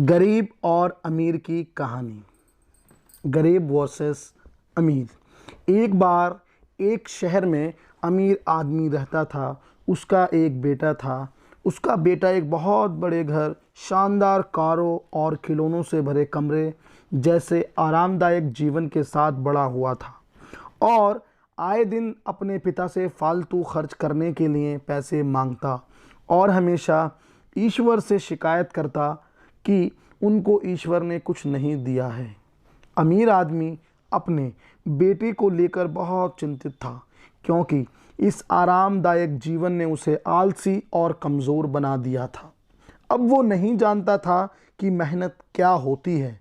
गरीब और अमीर की कहानी। गरीब वर्सेस अमीर। एक बार एक शहर में अमीर आदमी रहता था। उसका एक बेटा था। उसका बेटा एक बहुत बड़े घर, शानदार कारों और खिलौनों से भरे कमरे जैसे आरामदायक जीवन के साथ बड़ा हुआ था और आए दिन अपने पिता से फालतू खर्च करने के लिए पैसे मांगता और हमेशा ईश्वर से शिकायत करता कि उनको ईश्वर ने कुछ नहीं दिया है। अमीर आदमी अपने बेटे को लेकर बहुत चिंतित था, क्योंकि इस आरामदायक जीवन ने उसे आलसी और कमज़ोर बना दिया था। अब वो नहीं जानता था कि मेहनत क्या होती है।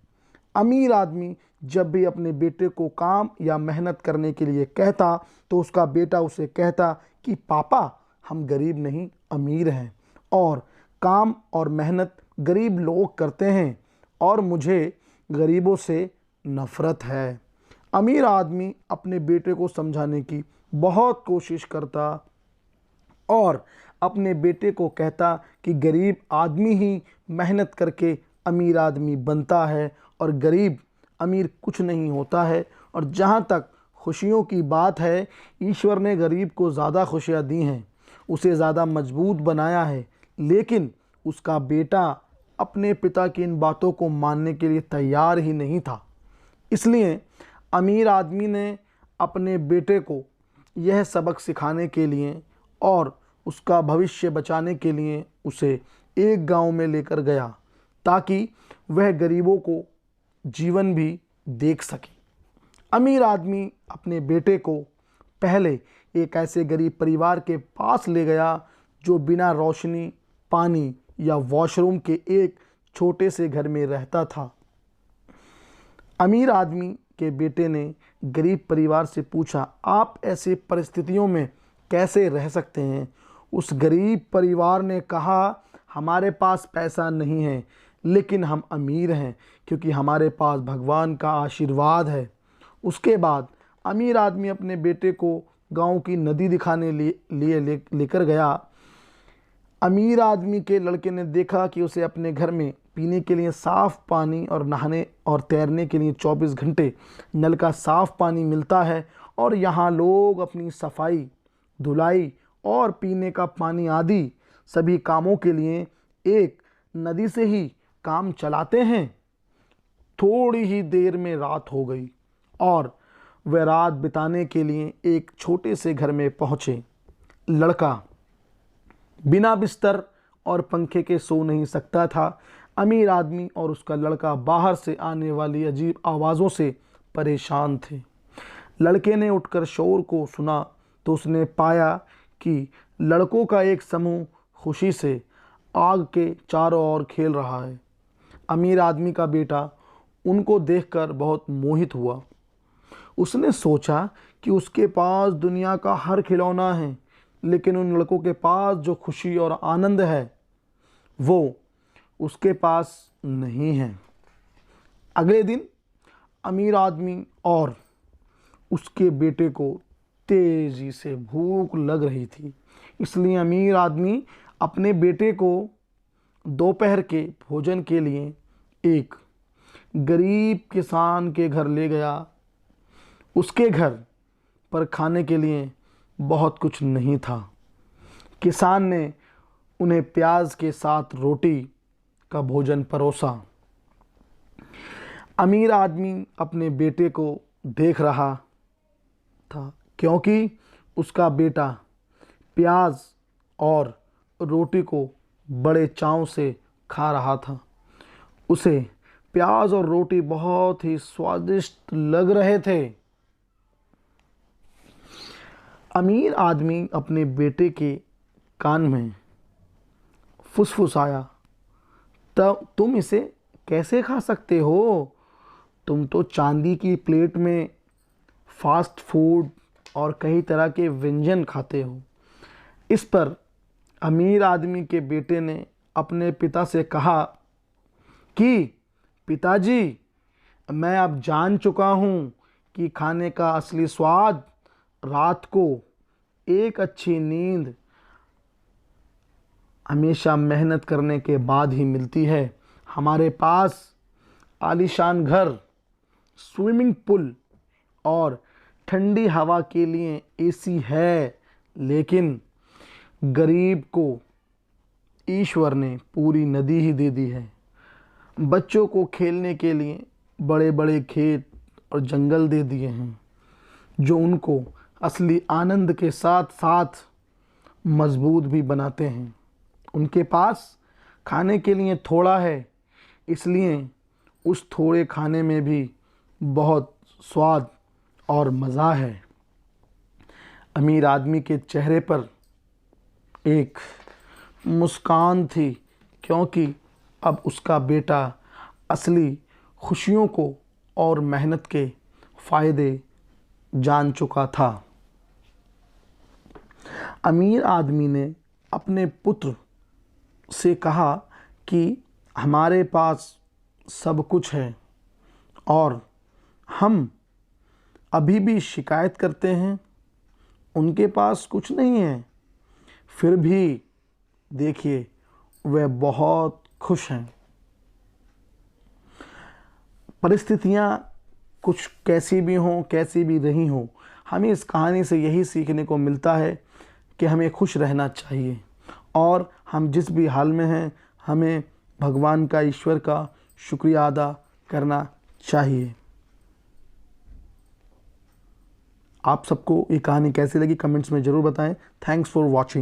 अमीर आदमी जब भी अपने बेटे को काम या मेहनत करने के लिए कहता तो उसका बेटा उसे कहता कि पापा, हम गरीब नहीं अमीर हैं और काम और मेहनत गरीब लोग करते हैं और मुझे गरीबों से नफ़रत है। अमीर आदमी अपने बेटे को समझाने की बहुत कोशिश करता और अपने बेटे को कहता कि गरीब आदमी ही मेहनत करके अमीर आदमी बनता है और गरीब अमीर कुछ नहीं होता है। और जहाँ तक खुशियों की बात है, ईश्वर ने गरीब को ज़्यादा खुशियाँ दी हैं, उसे ज़्यादा मजबूत बनाया है। लेकिन उसका बेटा अपने पिता की इन बातों को मानने के लिए तैयार ही नहीं था। इसलिए अमीर आदमी ने अपने बेटे को यह सबक सिखाने के लिए और उसका भविष्य बचाने के लिए उसे एक गांव में लेकर गया, ताकि वह गरीबों को जीवन भी देख सके। अमीर आदमी अपने बेटे को पहले एक ऐसे गरीब परिवार के पास ले गया जो बिना रोशनी, पानी या वॉशरूम के एक छोटे से घर में रहता था। अमीर आदमी के बेटे ने गरीब परिवार से पूछा, आप ऐसी परिस्थितियों में कैसे रह सकते हैं? उस गरीब परिवार ने कहा, हमारे पास पैसा नहीं है, लेकिन हम अमीर हैं क्योंकि हमारे पास भगवान का आशीर्वाद है। उसके बाद अमीर आदमी अपने बेटे को गांव की नदी दिखाने लेकर गया। अमीर आदमी के लड़के ने देखा कि उसे अपने घर में पीने के लिए साफ़ पानी और नहाने और तैरने के लिए 24 घंटे नल का साफ़ पानी मिलता है और यहाँ लोग अपनी सफाई, धुलाई और पीने का पानी आदि सभी कामों के लिए एक नदी से ही काम चलाते हैं। थोड़ी ही देर में रात हो गई और वे रात बिताने के लिए एक छोटे से घर में पहुँचे। लड़का बिना बिस्तर और पंखे के सो नहीं सकता था। अमीर आदमी और उसका लड़का बाहर से आने वाली अजीब आवाज़ों से परेशान थे। लड़के ने उठकर शोर को सुना तो उसने पाया कि लड़कों का एक समूह खुशी से आग के चारों ओर खेल रहा है। अमीर आदमी का बेटा उनको देखकर बहुत मोहित हुआ। उसने सोचा कि उसके पास दुनिया का हर खिलौना है, लेकिन उन लड़कों के पास जो खुशी और आनंद है वो उसके पास नहीं है। अगले दिन अमीर आदमी और उसके बेटे को तेज़ी से भूख लग रही थी, इसलिए अमीर आदमी अपने बेटे को दोपहर के भोजन के लिए एक गरीब किसान के घर ले गया। उसके घर पर खाने के लिए बहुत कुछ नहीं था। किसान ने उन्हें प्याज के साथ रोटी का भोजन परोसा। अमीर आदमी अपने बेटे को देख रहा था, क्योंकि उसका बेटा प्याज और रोटी को बड़े चाव से खा रहा था। उसे प्याज और रोटी बहुत ही स्वादिष्ट लग रहे थे। अमीर आदमी अपने बेटे के कान में फुसफुसाया, तब तुम इसे कैसे खा सकते हो? तुम तो चांदी की प्लेट में फास्ट फूड और कई तरह के व्यंजन खाते हो। इस पर अमीर आदमी के बेटे ने अपने पिता से कहा कि पिताजी, मैं अब जान चुका हूँ कि खाने का असली स्वाद रात को एक अच्छी नींद हमेशा मेहनत करने के बाद ही मिलती है। हमारे पास आलीशान घर, स्विमिंग पूल और ठंडी हवा के लिए एसी है, लेकिन गरीब को ईश्वर ने पूरी नदी ही दे दी है। बच्चों को खेलने के लिए बड़े बड़े खेत और जंगल दे दिए हैं, जो उनको असली आनंद के साथ साथ मजबूत भी बनाते हैं। उनके पास खाने के लिए थोड़ा है, इसलिए उस थोड़े खाने में भी बहुत स्वाद और मज़ा है। अमीर आदमी के चेहरे पर एक मुस्कान थी, क्योंकि अब उसका बेटा असली खुशियों को और मेहनत के फ़ायदे जान चुका था। अमीर आदमी ने अपने पुत्र से कहा कि हमारे पास सब कुछ है और हम अभी भी शिकायत करते हैं, उनके पास कुछ नहीं है। फिर भी देखिए, वे बहुत खुश हैं। परिस्थितियाँ कुछ कैसी भी हों, कैसी भी नहीं हों, हमें इस कहानी से यही सीखने को मिलता है कि हमें खुश रहना चाहिए और हम जिस भी हाल में हैं, हमें भगवान का, ईश्वर का शुक्रिया अदा करना चाहिए। आप सबको ये कहानी कैसी लगी कमेंट्स में ज़रूर बताएं। Thanks for watching.